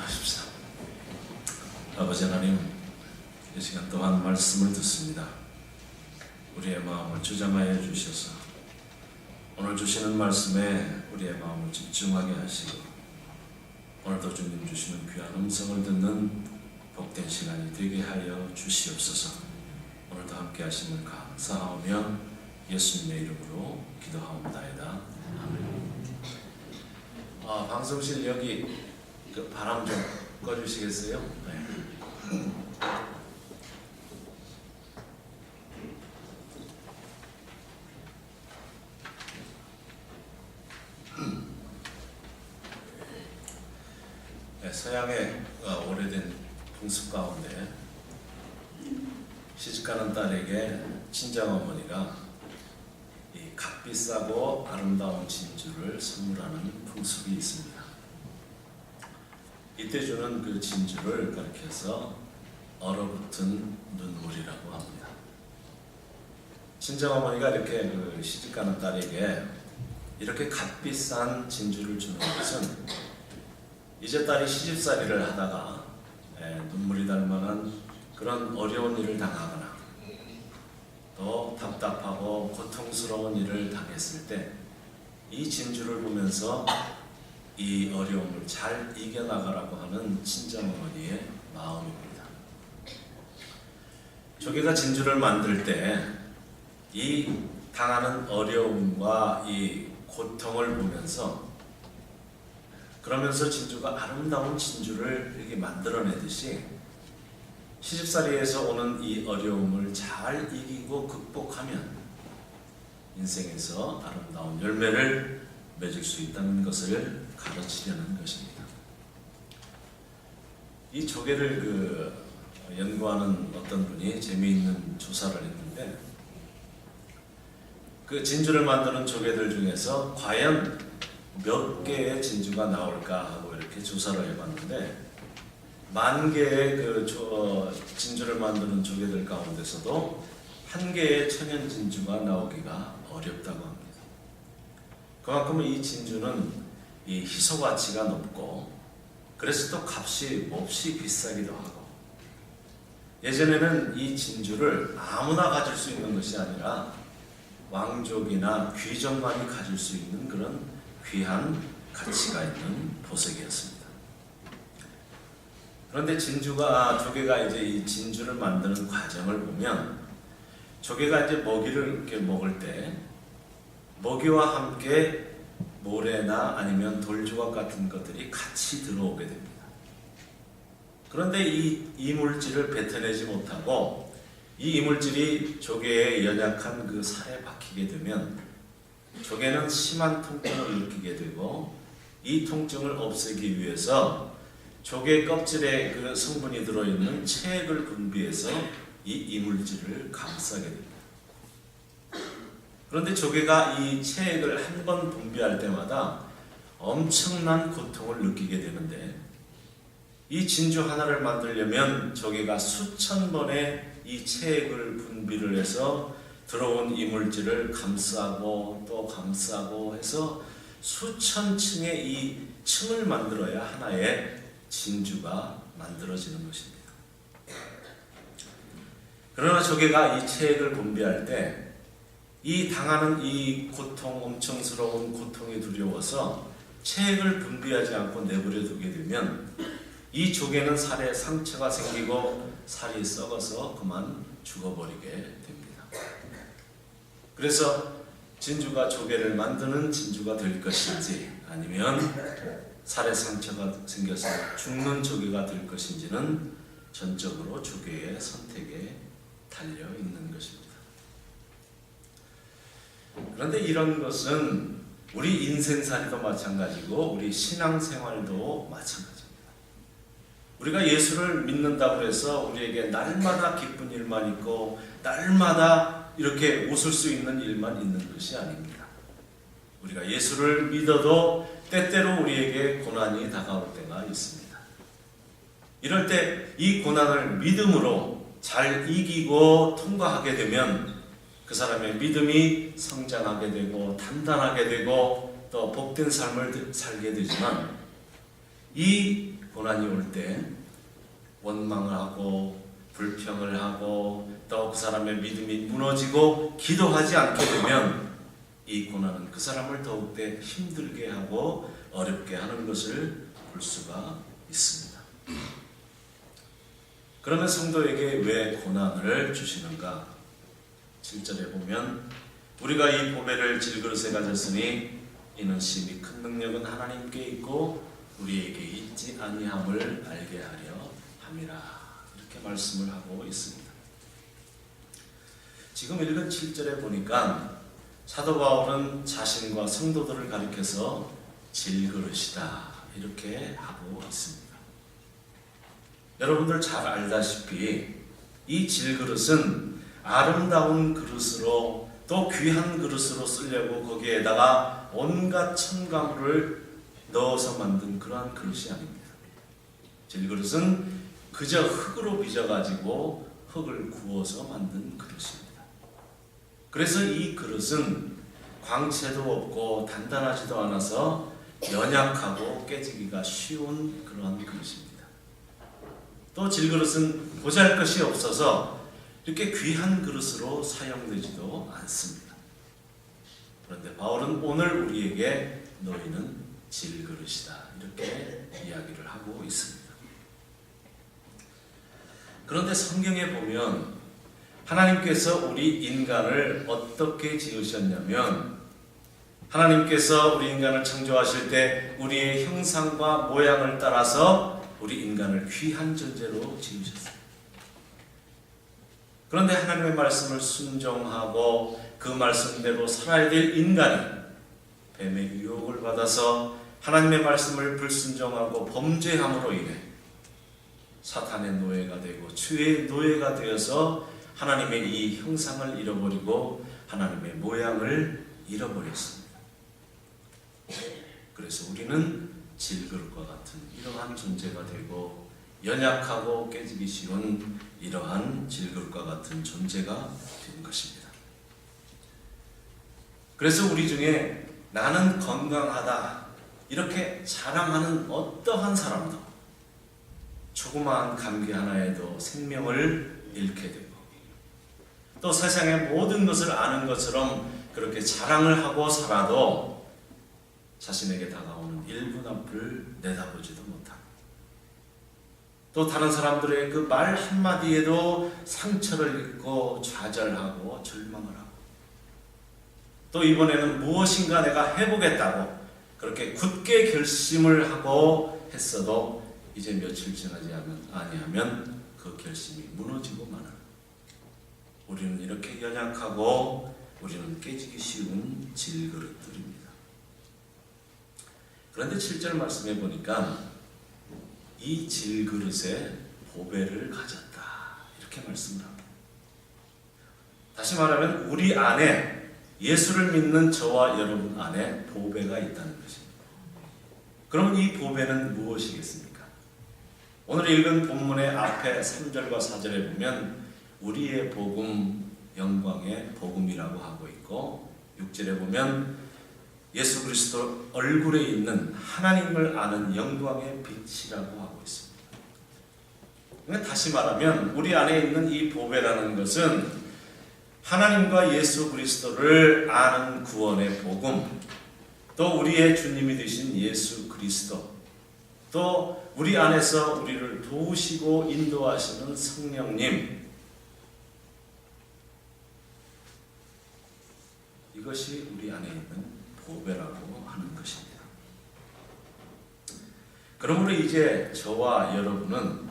기도하십시다. 아버지 하나님, 이 시간 또한 말씀을 듣습니다. 우리의 마음을 주장하여 주셔서 오늘 주시는 말씀에 우리의 마음을 집중하게 하시고 오늘도 주님 주시는 귀한 음성을 듣는 복된 시간이 되게 하여 주시옵소서. 오늘도 함께 하심을 감사하며 예수님의 이름으로 기도하옵나이다. 아멘. 방송실 여기 그 바람 좀 꺼주시겠어요? 네. 네, 서양의 오래된 풍습 가운데 시집가는 딸에게 친정어머니가 이 값비싸고 아름다운 진주를 선물하는 풍습이 있습니다. 이때 주는 그 진주를 가리켜서 얼어붙은 눈물이라고 합니다. 친정어머니가 이렇게 그 시집가는 딸에게 이렇게 값비싼 진주를 주는 것은 이제 딸이 시집살이를 하다가 눈물이 날 만한 그런 어려운 일을 당하거나 또 답답하고 고통스러운 일을 당했을 때 이 진주를 보면서 이 어려움을 잘 이겨나가라고 하는 친정어머니의 마음입니다. 조개가 진주를 만들 때 이 당하는 어려움과 이 고통을 보면서 그러면서 진주가 아름다운 진주를 이렇게 만들어내듯이 시집살이에서 오는 이 어려움을 잘 이기고 극복하면 인생에서 아름다운 열매를 맺을 수 있다는 것을 가르치려는 것입니다. 이 조개를 연구하는 어떤 분이 재미있는 조사를 했는데 그 진주를 만드는 조개들 중에서 과연 몇 개의 진주가 나올까 하고 이렇게 조사를 해봤는데 10,000개의 그 진주를 만드는 조개들 가운데서도 1개의 천연 진주가 나오기가 어렵다고 합니다. 그만큼 이 진주는 이 희소 가치가 높고 그래서 또 값이 몹시 비싸기도 하고 예전에는 이 진주를 아무나 가질 수 있는 것이 아니라 왕족이나 귀족만이 가질 수 있는 그런 귀한 가치가 있는 보석이었습니다. 그런데 조개가 이제 이 진주를 만드는 과정을 보면 조개가 이제 먹이를 이렇게 먹을 때 먹이와 함께 모래나 아니면 돌조각 같은 것들이 같이 들어오게 됩니다. 그런데 이 이물질을 뱉어내지 못하고 이 이물질이 조개의 연약한 그 살에 박히게 되면 조개는 심한 통증을 느끼게 되고 이 통증을 없애기 위해서 조개 껍질에 그 성분이 들어있는 체액을 분비해서 이 이물질을 감싸게 됩니다. 그런데 조개가 이 체액을 한 번 분비할 때마다 엄청난 고통을 느끼게 되는데 이 진주 하나를 만들려면 조개가 수천 번의 이 체액을 분비를 해서 들어온 이물질을 감싸고 또 감싸고 해서 수천 층의 이 층을 만들어야 하나의 진주가 만들어지는 것입니다. 그러나 조개가 이 체액을 분비할 때 이 당하는 이 고통, 엄청스러운 고통이 두려워서 체액을 분비하지 않고 내버려 두게 되면 이 조개는 살에 상처가 생기고 살이 썩어서 그만 죽어버리게 됩니다. 그래서 진주가 조개를 만드는 진주가 될 것인지 아니면 살에 상처가 생겨서 죽는 조개가 될 것인지는 전적으로 조개의 선택에 달려 있는 것입니다. 그런데 이런 것은 우리 인생살이도 마찬가지고 우리 신앙생활도 마찬가지입니다. 우리가 예수를 믿는다고 해서 우리에게 날마다 기쁜 일만 있고 날마다 이렇게 웃을 수 있는 일만 있는 것이 아닙니다. 우리가 예수를 믿어도 때때로 우리에게 고난이 다가올 때가 있습니다. 이럴 때 이 고난을 믿음으로 잘 이기고 통과하게 되면 그 사람의 믿음이 성장하게 되고 단단하게 되고 또 복된 삶을 살게 되지만 이 고난이 올 때 원망을 하고 불평을 하고 또 그 사람의 믿음이 무너지고 기도하지 않게 되면 이 고난은 그 사람을 더욱더 힘들게 하고 어렵게 하는 것을 볼 수가 있습니다. 그러면 성도에게 왜 고난을 주시는가? 7절에 보면 우리가 이 보배를 질그릇에 가졌으니 이는 심히 큰 능력은 하나님께 있고 우리에게 있지 아니함을 알게 하려 함이라. 이렇게 말씀을 하고 있습니다. 지금 읽은 7절에 보니까 사도 바울은 자신과 성도들을 가리켜서 질그릇이다 이렇게 하고 있습니다. 여러분들 잘 알다시피 이 질그릇은 아름다운 그릇으로 또 귀한 그릇으로 쓰려고 거기에다가 온갖 첨가물을 넣어서 만든 그러한 그릇이 아닙니다. 질그릇은 그저 흙으로 빚어가지고 흙을 구워서 만든 그릇입니다. 그래서 이 그릇은 광채도 없고 단단하지도 않아서 연약하고 깨지기가 쉬운 그러한 그릇입니다. 또 질그릇은 보잘것이 없어서 이렇게 귀한 그릇으로 사용되지도 않습니다. 그런데 바울은 오늘 우리에게 너희는 질그릇이다 이렇게 이야기를 하고 있습니다. 그런데 성경에 보면 하나님께서 우리 인간을 어떻게 지으셨냐면 하나님께서 우리 인간을 창조하실 때 우리의 형상과 모양을 따라서 우리 인간을 귀한 존재로 지으셨어요. 그런데 하나님의 말씀을 순종하고 그 말씀대로 살아야 될 인간이 뱀의 유혹을 받아서 하나님의 말씀을 불순종하고 범죄함으로 인해 사탄의 노예가 되고 죄의 노예가 되어서 하나님의 이 형상을 잃어버리고 하나님의 모양을 잃어버렸습니다. 그래서 우리는 질그릇과 같은 이러한 존재가 되고 연약하고 깨지기 쉬운 이러한 질그릇과 같은 존재가 된 것입니다. 그래서 우리 중에 나는 건강하다 이렇게 자랑하는 어떠한 사람도 조그마한 감기 하나에도 생명을 잃게 되고 또 세상의 모든 것을 아는 것처럼 그렇게 자랑을 하고 살아도 자신에게 다가오는 1분 앞을 내다보지도 못하고 또 다른 사람들의 그 말 한마디에도 상처를 입고 좌절하고 절망을 하고 또 이번에는 무엇인가 내가 해보겠다고 그렇게 굳게 결심을 하고 했어도 이제 며칠 지나지 아니하면 그 결심이 무너지고 마는 우리는 이렇게 연약하고 우리는 깨지기 쉬운 질그릇들입니다. 그런데 7절 말씀해 보니까 이 질그릇에 보배를 가졌다 이렇게 말씀을 합니다. 다시 말하면 우리 안에 예수를 믿는 저와 여러분 안에 보배가 있다는 것입니다. 그럼 이 보배는 무엇이겠습니까? 오늘 읽은 본문의 앞에 3절과 4절에 보면 우리의 복음, 영광의 복음이라고 하고 있고 6절에 보면 예수 그리스도 얼굴에 있는 하나님을 아는 영광의 빛이라고 하고 있습니다. 그러니까 다시 말하면 우리 안에 있는 이 보배라는 것은 하나님과 예수 그리스도를 아는 구원의 복음, 또 우리의 주님이 되신 예수 그리스도, 또 우리 안에서 우리를 도우시고 인도하시는 성령님, 이것이 우리 안에 있는 보배라고 하는 것입니다. 그러므로 이제 저와 여러분은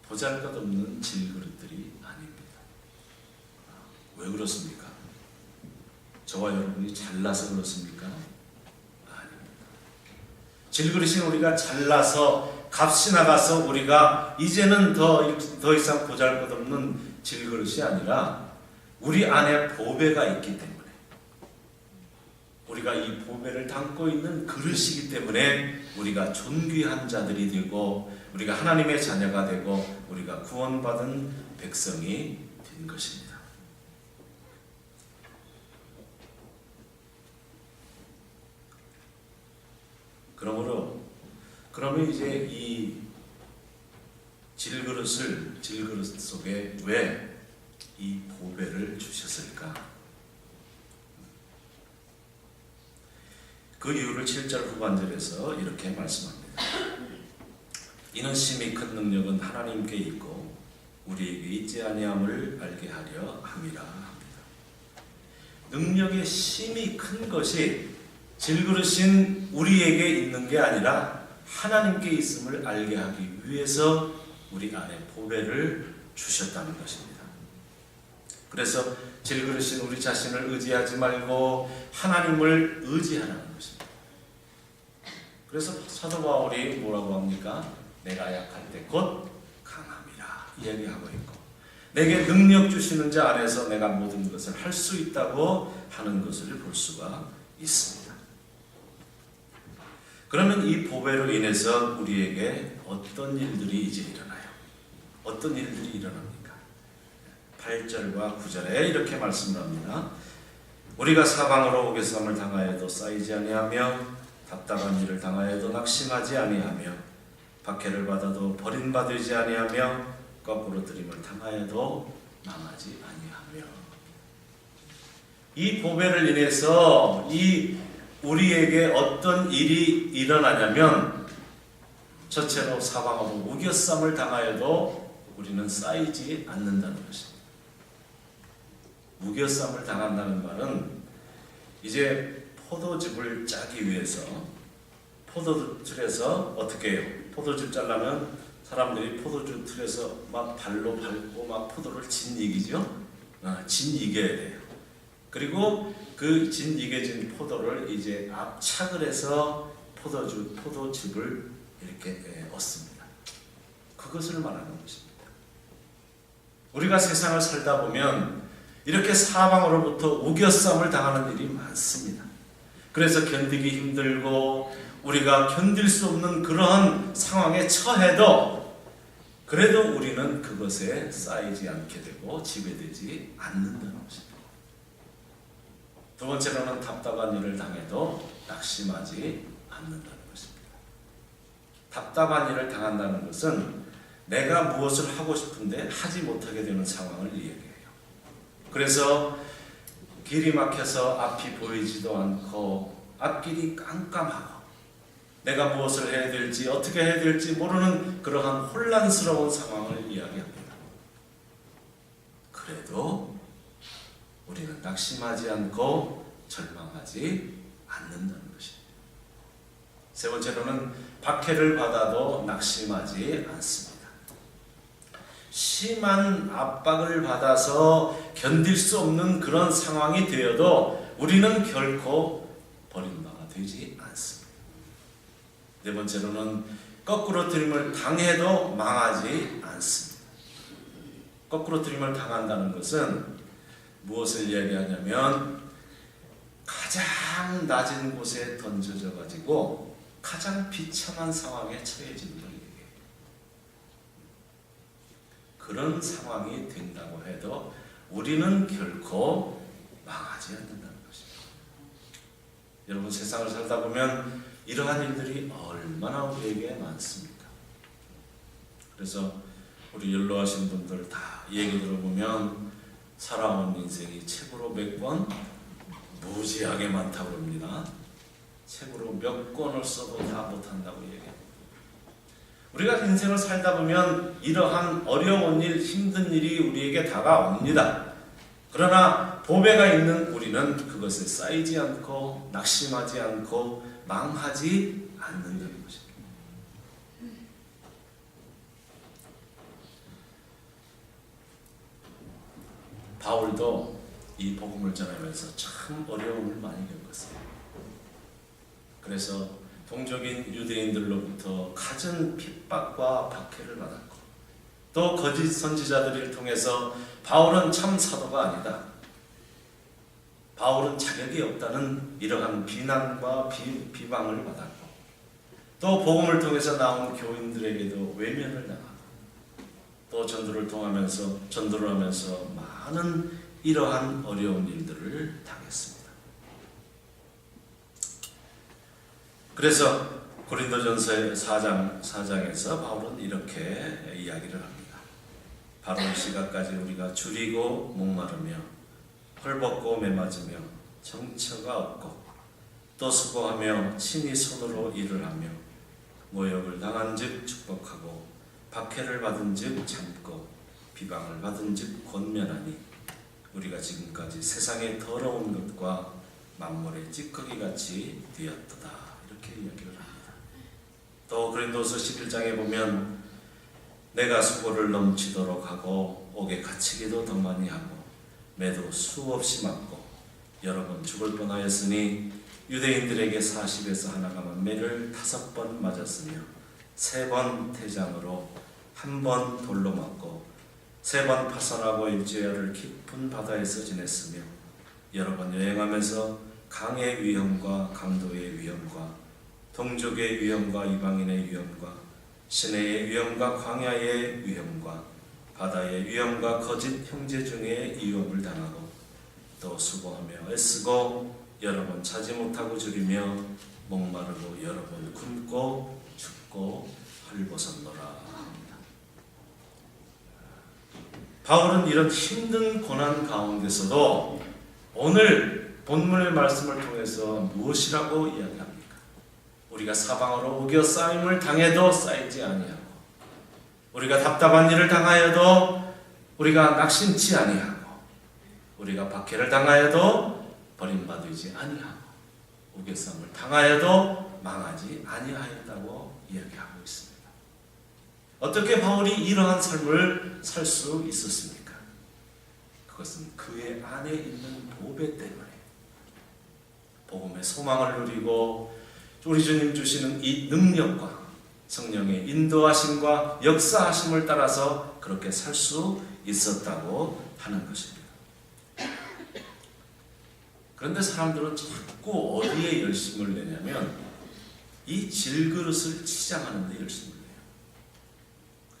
보잘것없는 질그릇들이 아닙니다. 왜 그렇습니까? 저와 여러분이 잘나서 그렇습니까? 아닙니다. 질그릇인 우리가 잘나서 값이 나가서 우리가 이제는 더 이상 보잘것없는 질그릇이 아니라 우리 안에 보배가 있기 때문에 우리가 이 보배를 담고 있는 그릇이기 때문에 우리가 존귀한 자들이 되고 우리가 하나님의 자녀가 되고 우리가 구원받은 백성이 된 것입니다. 그러므로 그러면 이제 이 질그릇 속에 왜 이 보배를 주셨을까? 그 이유를 7절 후반절에서 이렇게 말씀합니다. 이는 심히 큰 능력은 하나님께 있고 우리에게 있지 아니함을 알게 하려 함이라 합니다. 능력의 심히 큰 것이 질그릇인 우리에게 있는 게 아니라 하나님께 있음을 알게 하기 위해서 우리 안에 보배를 주셨다는 것입니다. 그래서 질그릇인 우리 자신을 의지하지 말고 하나님을 의지하라는 것입니다. 그래서 사도 바울이 뭐라고 합니까? 내가 약할 때 곧 강함이라 이야기하고 있고, 내게 능력 주시는 자 안에서 내가 모든 것을 할 수 있다고 하는 것을 볼 수가 있습니다. 그러면 이 보배로 인해서 우리에게 어떤 일들이 이제 일어나요? 어떤 일들이 일어납니까? 8절과 9절에 이렇게 말씀을 합니다. 우리가 사방으로 우겨쌈을 당하여도 쌓이지 아니하며 답답한 일을 당하여도 낙심하지 아니하며 박해를 받아도 버림받지 아니하며 거꾸로 들임을 당하여도 망하지 아니하며. 이 보배를 인해서 이 우리에게 어떤 일이 일어나냐면, 첫째로 사방으로 우겨쌈을 당하여도 우리는 쌓이지 않는다는 것입니다. 우겨쌈을 당한다는 말은 이제 포도즙을 짜기 위해서 포도틀에서 어떻게 해요? 포도즙 짜려면 사람들이 포도즙 틀에서 막 발로 밟고 막 포도를 짓이기죠. 짓이겨야 돼요. 그리고 그 짓이겨진 포도를 이제 압착을 해서 포도즙을 이렇게 얻습니다. 그것을 말하는 것입니다. 우리가 세상을 살다 보면 이렇게 사방으로부터 우겨쌈을 당하는 일이 많습니다. 그래서 견디기 힘들고 우리가 견딜 수 없는 그러한 상황에 처해도 그래도 우리는 그것에 쌓이지 않게 되고 지배되지 않는다는 것입니다. 두 번째로는 답답한 일을 당해도 낙심하지 않는다는 것입니다. 답답한 일을 당한다는 것은 내가 무엇을 하고 싶은데 하지 못하게 되는 상황을 이야기해요. 그래서 길이 막혀서 앞이 보이지도 않고 앞길이 깜깜하고 내가 무엇을 해야 될지 어떻게 해야 될지 모르는 그러한 혼란스러운 상황을 이야기합니다. 그래도 우리는 낙심하지 않고 절망하지 않는다는 것입니다. 세 번째로는 박해를 받아도 낙심하지 않습니다. 심한 압박을 받아서 견딜 수 없는 그런 상황이 되어도 우리는 결코 버림바가 되지 않습니다. 네 번째로는 거꾸로 들임을 당해도 망하지 않습니다. 거꾸로 들임을 당한다는 것은 무엇을 이야기하냐면 가장 낮은 곳에 던져져 가지고 가장 비참한 상황에 처해지는 걸 얘기해요. 그런 상황이 된다고 해도 우리는 결코 망하지 않는다는 것입니다. 여러분, 세상을 살다 보면 이러한 일들이 얼마나 우리에게 많습니까? 그래서 우리 연로하신 분들 다 얘기 들어보면 살아온 인생이 책으로 몇 권? 무지하게 많다고 합니다. 책으로 몇 권을 써도 다 못한다고 얘기해요. 우리가 인생을 살다 보면 이러한 어려운 일, 힘든 일이 우리에게 다가옵니다. 그러나 보배가 있는 우리는 그것에 쌓이지 않고 낙심하지 않고 망하지 않는다는 것입니다. 바울도 이 복음을 전하면서 참 어려움을 많이 겪었어요. 그래서 동족인 유대인들로부터 갖은 핍박과 박해를 받았고, 또 거짓 선지자들을 통해서 바울은 참 사도가 아니다, 바울은 자격이 없다는 이러한 비난과 비방을 받았고, 또 복음을 통해서 나온 교인들에게도 외면을 당하고, 또 전도를 하면서 많은 이러한 어려운 일들을 당했습니다. 그래서 고린도전서 4장에서 바울은 이렇게 이야기를 합니다. 바로 시각까지 우리가 줄이고 목마르며 헐벗고 매맞으며 정처가 없고 또 수고하며 친히 손으로 일을 하며 모욕을 당한즉 축복하고 박해를 받은즉 참고 비방을 받은즉 권면하니 우리가 지금까지 세상의 더러운 것과 만물의 찌꺼기같이 되었도다. 이렇게 이야기를 합니다. 또 고린도서 11장에 보면 내가 수고를 넘치도록 하고 옥에 갇히기도 더 많이 하고 매도 수없이 맞고 여러 번 죽을 뻔하였으니 유대인들에게 40에서 하나가만 매를 5번 맞았으며 3번 태장으로 1번 돌로 맞고 3번 파선하고 일주일을 깊은 바다에서 지냈으며 여러 번 여행하면서 강의 위험과 강도의 위험과 동족의 위험과 이방인의 위험과 시내의 위험과 광야의 위험과 바다의 위험과 거짓 형제 중에 위험을 당하고 또 수고하며 애쓰고 여러 번 차지 못하고 줄이며 목마르고 여러 번 굶고 춥고 헐벗었노라 합니다. 바울은 이런 힘든 고난 가운데서도 오늘 본문의 말씀을 통해서 무엇이라고 이야기합니까? 우리가 사방으로 우겨 쌓임을 당해도 쌓이지 아니하고 우리가 답답한 일을 당하여도 우리가 낙심치 아니하고 우리가 박해를 당하여도 버림받지 아니하고 우겨쌈을 당하여도 망하지 아니하였다고 이야기하고 있습니다. 어떻게 바울이 이러한 삶을 살 수 있었습니까? 그것은 그의 안에 있는 보배 때문에 복음의 소망을 누리고 우리 주님 주시는 이 능력과 성령의 인도하심과 역사하심을 따라서 그렇게 살 수 있었다고 하는 것입니다. 그런데 사람들은 자꾸 어디에 열심을 내냐면 이 질그릇을 치장하는 데 열심을 내요.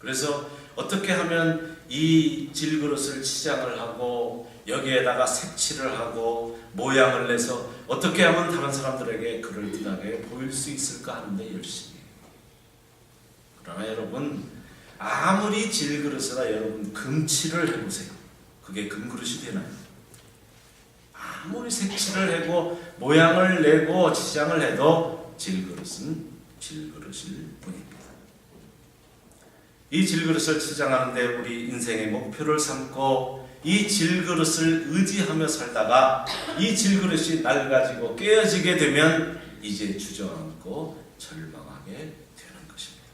그래서 어떻게 하면 이 질그릇을 치장을 하고 여기에다가 색칠을 하고 모양을 내서 어떻게 하면 다른 사람들에게 그럴듯하게 보일 수 있을까 하는데 열심히 해요. 그러나 여러분 아무리 질그릇이라 여러분 금칠을 해보세요. 그게 금그릇이 되나요? 아무리 색칠을 하고 모양을 내고 치장을 해도 질그릇은 질그릇일 뿐입니다. 이 질그릇을 치장하는데 우리 인생의 목표를 삼고 이 질그릇을 의지하며 살다가 이 질그릇이 낡아지고 깨어지게 되면 이제 주저앉고 절망하게 되는 것입니다.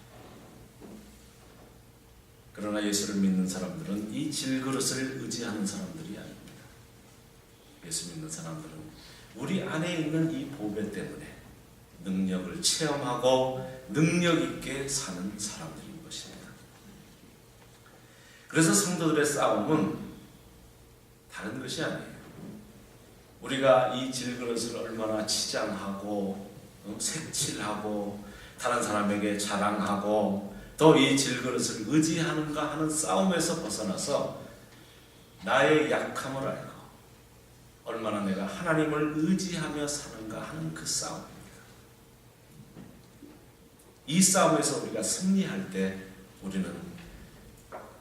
그러나 예수를 믿는 사람들은 이 질그릇을 의지하는 사람들이 아닙니다. 예수 믿는 사람들은 우리 안에 있는 이 보배 때문에 능력을 체험하고 능력 있게 사는 사람들인 것입니다. 그래서 성도들의 싸움은 다른 것이 아니에요. 우리가 이 질그릇을 얼마나 치장하고 색칠하고 다른 사람에게 자랑하고 또 이 질그릇을 의지하는가 하는 싸움에서 벗어나서 나의 약함을 알고 얼마나 내가 하나님을 의지하며 사는가 하는 그 싸움입니다. 이 싸움에서 우리가 승리할 때 우리는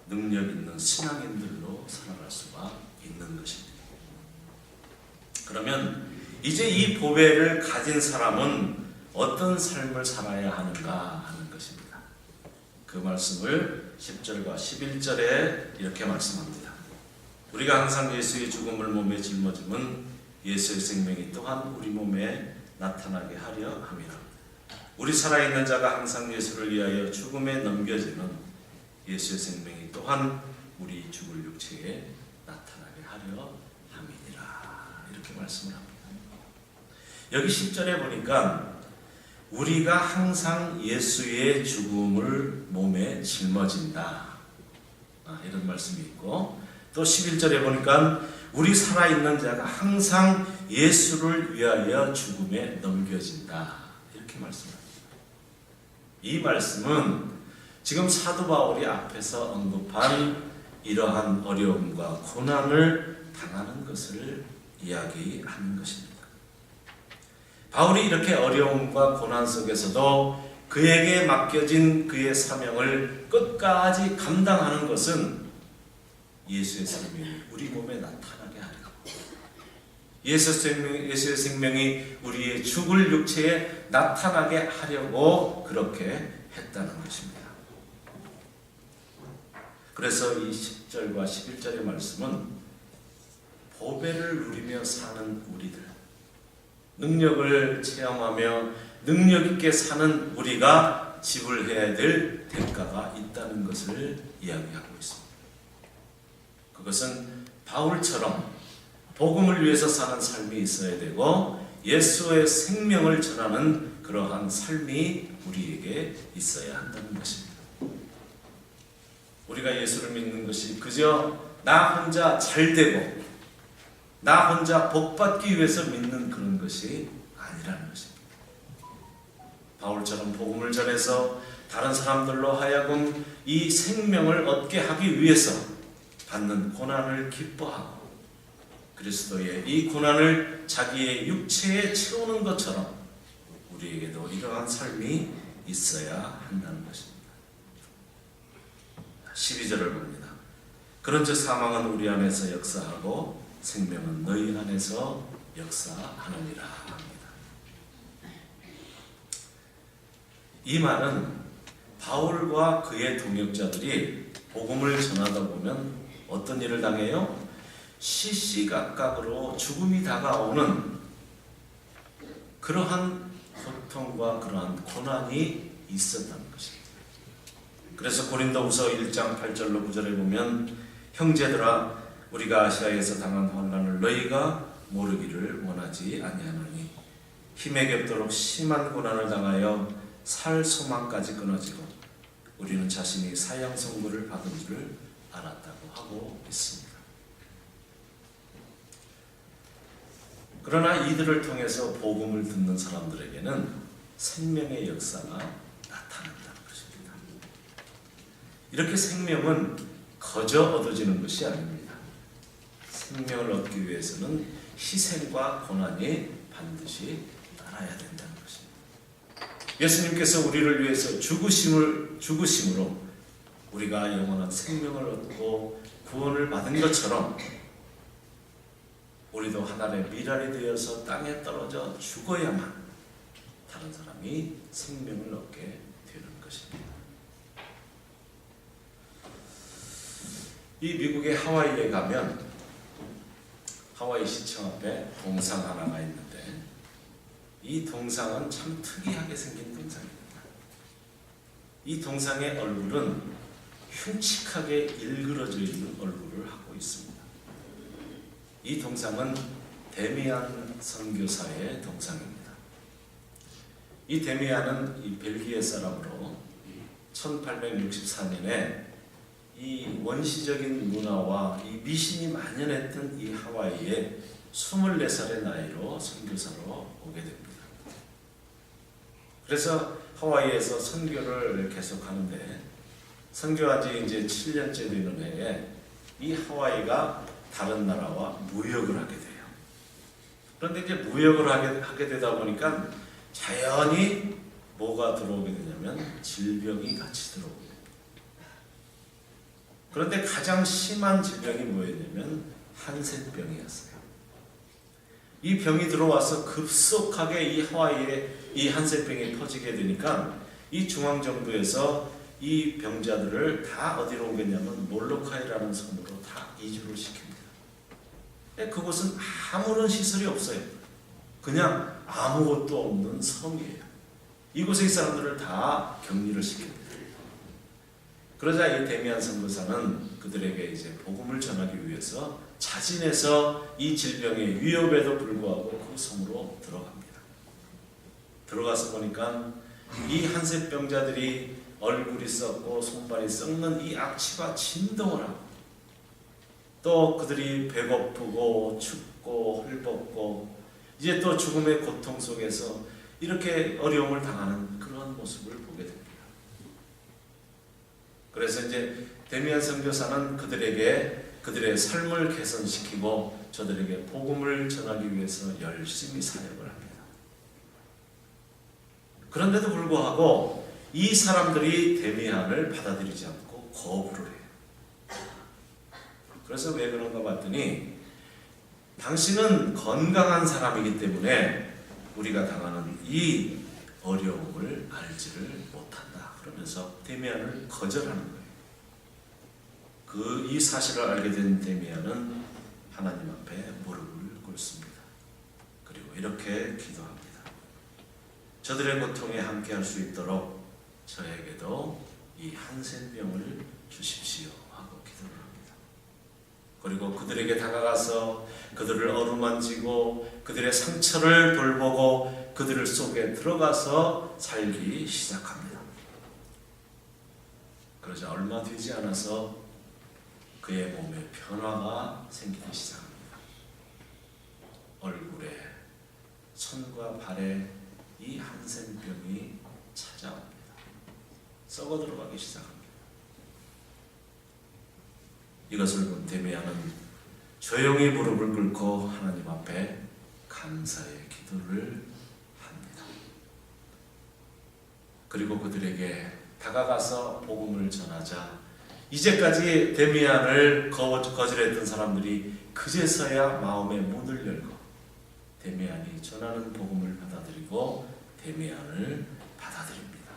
능력 있는 신앙인들로 살아갈 수가 있는 것입니다. 그러면 이제 이 보배를 가진 사람은 어떤 삶을 살아야 하는가 하는 것입니다. 그 말씀을 10절과 11절에 이렇게 말씀합니다. 우리가 항상 예수의 죽음을 몸에 짊어짐은 예수의 생명이 또한 우리 몸에 나타나게 하려 함이라. 우리 살아있는 자가 항상 예수를 위하여 죽음에 넘겨지는 예수의 생명이 또한 우리 죽을 육체에 나타나게 하려 함이니라. 이렇게 말씀을 합니다. 여기 10절에 보니까 우리가 항상 예수의 죽음을 몸에 짊어진다 이런 말씀이 있고 또 11절에 보니까 우리 살아있는 자가 항상 예수를 위하여 죽음에 넘겨진다 이렇게 말씀합니다. 이 말씀은 지금 사도 바울이 앞에서 언급한 이러한 어려움과 고난을 당하는 것을 이야기하는 것입니다. 바울이 이렇게 어려움과 고난 속에서도 그에게 맡겨진 그의 사명을 끝까지 감당하는 것은 예수의 생명이 우리 몸에 나타나게 하려고, 예수의 생명이 우리의 죽을 육체에 나타나게 하려고 그렇게 했다는 것입니다. 그래서 이 10절과 11절의 말씀은 보배를 누리며 사는 우리들, 능력을 체험하며 능력 있게 사는 우리가 지불해야 될 대가가 있다는 것을 이야기하고 있습니다. 그것은 바울처럼 복음을 위해서 사는 삶이 있어야 되고 예수의 생명을 전하는 그러한 삶이 우리에게 있어야 한다는 것입니다. 우리가 예수를 믿는 것이 그저 나 혼자 잘 되고 나 혼자 복받기 위해서 믿는 그런 것이 아니라는 것입니다. 바울처럼 복음을 전해서 다른 사람들로 하여금 이 생명을 얻게 하기 위해서 받는 고난을 기뻐하고 그리스도의 이 고난을 자기의 육체에 채우는 것처럼 우리에게도 이러한 삶이 있어야 한다는 것입니다. 12절을 봅니다. 그런즉 사망은 우리 안에서 역사하고 생명은 너희 안에서 역사하느니라 합니다. 이 말은 바울과 그의 동역자들이 복음을 전하다 보면 어떤 일을 당해요? 시시각각으로 죽음이 다가오는 그러한 고통과 그러한 고난이 있었다는 것입니다. 그래서 고린도후서 1장 8절로 9절에 보면 형제들아 우리가 아시아에서 당한 환난을 너희가 모르기를 원하지 아니하노니 힘에 겹도록 심한 고난을 당하여 살 소망까지 끊어지고 우리는 자신이 사형 선고를 받은 줄을 알았다고 하고 있습니다. 그러나 이들을 통해서 복음을 듣는 사람들에게는 생명의 역사가 나타난다는 것입니다. 이렇게 생명은 거저 얻어지는 것이 아닙니다. 생명을 얻기 위해서는 희생과 고난이 반드시 따라야 된다는 것입니다. 예수님께서 우리를 위해서 죽으심으로 우리가 영원한 생명을 얻고 구원을 받은 것처럼 우리도 하나님의 미랄이 되어서 땅에 떨어져 죽어야만 다른 사람이 생명을 얻게 되는 것입니다. 이 미국의 하와이에 가면 하와이 시청 앞에 동상 하나가 있는데 이 동상은 참 특이하게 생긴 동상입니다. 이 동상의 얼굴은 흉측하게 일그러져 있는 얼굴을 하고 있습니다. 이 동상은 데미안 선교사의 동상입니다. 이 데미안은 이 벨기에 사람으로 1864년에 이 원시적인 문화와 이 미신이 만연했던 이 하와이에 24살의 나이로 선교사로 오게 됩니다. 그래서 하와이에서 선교를 계속하는데 선교한 지 이제 7년째 되는 해에 이 하와이가 다른 나라와 무역을 하게 돼요. 그런데 이제 무역을 하게 되다 보니까 자연히 뭐가 들어오게 되냐면 질병이 같이 들어오게 됩니다. 그런데 가장 심한 질병이 뭐였냐면 한센병이었어요. 이 병이 들어와서 급속하게 이 하와이에 이 한센병이 퍼지게 되니까 이 중앙정부에서 이 병자들을 다 어디로 오겠냐면 몰로카이라는 섬으로 다 이주를 시킵니다. 그곳은 아무런 시설이 없어요. 그냥 아무것도 없는 섬이에요. 이곳의 사람들을 다 격리를 시킵니다. 그러자 이 데미안 선교사는 그들에게 이제 복음을 전하기 위해서 자진해서 이 질병의 위협에도 불구하고 그 섬으로 들어갑니다. 들어가서 보니까 이 한센병자들이 얼굴이 썩고 손발이 썩는 이 악취가 진동을 하고 또 그들이 배고프고 춥고 헐벗고 이제 또 죽음의 고통 속에서 이렇게 어려움을 당하는 그런 모습을 보게 됩니다. 그래서 이제 데미안 선교사는 그들에게 그들의 삶을 개선시키고 저들에게 복음을 전하기 위해서 열심히 사역을 합니다. 그런데도 불구하고 이 사람들이 데미안을 받아들이지 않고 거부를 해요. 그래서 왜 그런가 봤더니 당신은 건강한 사람이기 때문에 우리가 당하는 이 어려움을 알지를 못한다. 그러면서 데미안을 거절하는 거예요. 이 사실을 알게 된 데미안은 하나님 앞에 무릎을 꿇습니다. 그리고 이렇게 기도합니다. 저들의 고통에 함께할 수 있도록 저에게도 이 한센병을 주십시오 하고 기도를 합니다. 그리고 그들에게 다가가서 그들을 어루만지고 그들의 상처를 돌보고 그들 속에 들어가서 살기 시작합니다. 그러자 얼마 되지 않아서 그의 몸에 변화가 생기기 시작합니다. 얼굴에, 손과 발에 이 한센병이 찾아옵니다. 썩어 들어가기 시작합니다. 이것을 본 데미안은 조용히 무릎을 꿇고 하나님 앞에 감사의 기도를 합니다. 그리고 그들에게 다가가서 복음을 전하자 이제까지 데미안을 거절했던 사람들이 그제서야 마음의 문을 열고 데미안이 전하는 복음을 받아들이고 데미안을 받아들입니다.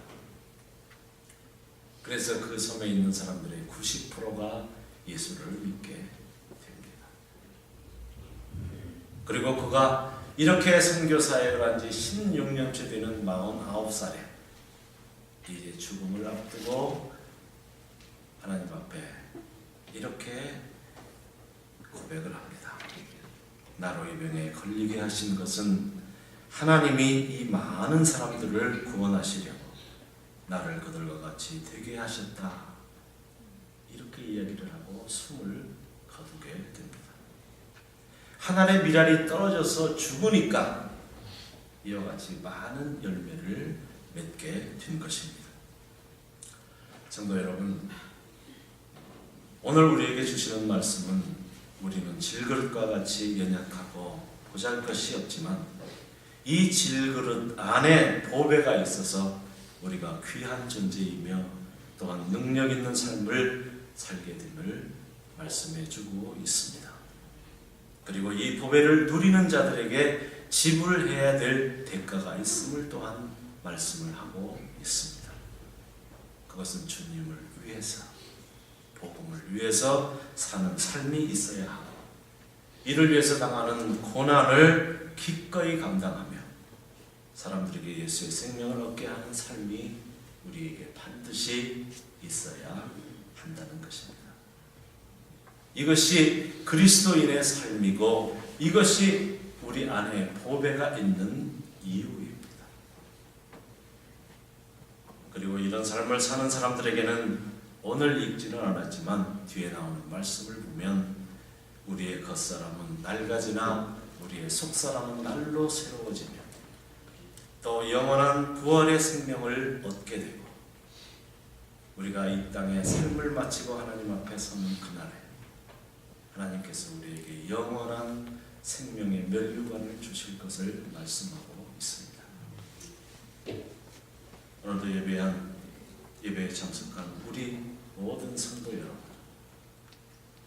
그래서 그 섬에 있는 사람들의 90%가 예수를 믿게 됩니다. 그리고 그가 이렇게 선교 사역을 한 지 16년째 되는 49살에 이제 죽음을 앞두고 하나님 앞에 이렇게 고백을 합니다. 나로 이 병에 걸리게 하신 것은 하나님이 이 많은 사람들을 구원하시려고 나를 그들과 같이 되게 하셨다. 이렇게 이야기를 하고 숨을 거두게 됩니다. 하늘의 미랄이 떨어져서 죽으니까 이와 같이 많은 열매를 맺게 된 것입니다. 성도 여러분, 오늘 우리에게 주시는 말씀은 우리는 질그릇과 같이 연약하고 보잘것이 없지만 이 질그릇 안에 보배가 있어서 우리가 귀한 존재이며 또한 능력 있는 삶을 살게 됨을 말씀해 주고 있습니다. 그리고 이 보배를 누리는 자들에게 지불해야 될 대가가 있음을 또한 말씀을 하고 있습니다. 그것은 주님을 위해서, 복음을 위해서 사는 삶이 있어야 하고 이를 위해서 당하는 고난을 기꺼이 감당하며 사람들에게 예수의 생명을 얻게 하는 삶이 우리에게 반드시 있어야 한다는 것입니다. 이것이 그리스도인의 삶이고 이것이 우리 안에 보배가 있는 이유입니다. 그리고 이런 삶을 사는 사람들에게는 오늘 읽지는 않았지만 뒤에 나오는 말씀을 보면 우리의 겉사람은 낡아지나 우리의 속사람은 날로 새로워지며 또 영원한 부활의 생명을 얻게 되고 우리가 이 땅에 삶을 마치고 하나님 앞에 서는 그날에 하나님께서 우리에게 영원한 생명의 면류관을 주실 것을 말씀하고 있습니다. 오늘도 예배에 참석한 우리 모든 성도 여러분,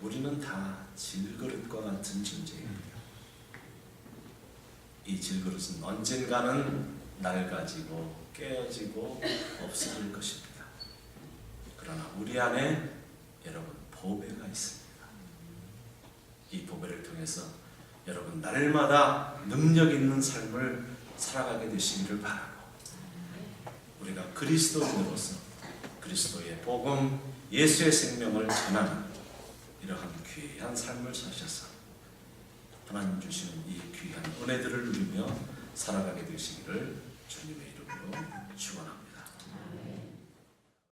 우리는 다 질그릇과 같은 존재입니다. 이 질그릇은 언젠가는 낡아지고 깨어지고 없어질 것입니다. 그러나 우리 안에 여러분 보배가 있습니다. 이 보배를 통해서 여러분 날마다 능력 있는 삶을 살아가게 되시기를 바라고 우리가 그리스도인으로서 그리스도의 복음, 예수의 생명을 전하는 이러한 귀한 삶을 사셔서 하나님 주시는 이 귀한 은혜들을 누리며 살아가게 되시기를 주님의 이름으로 축원합니다.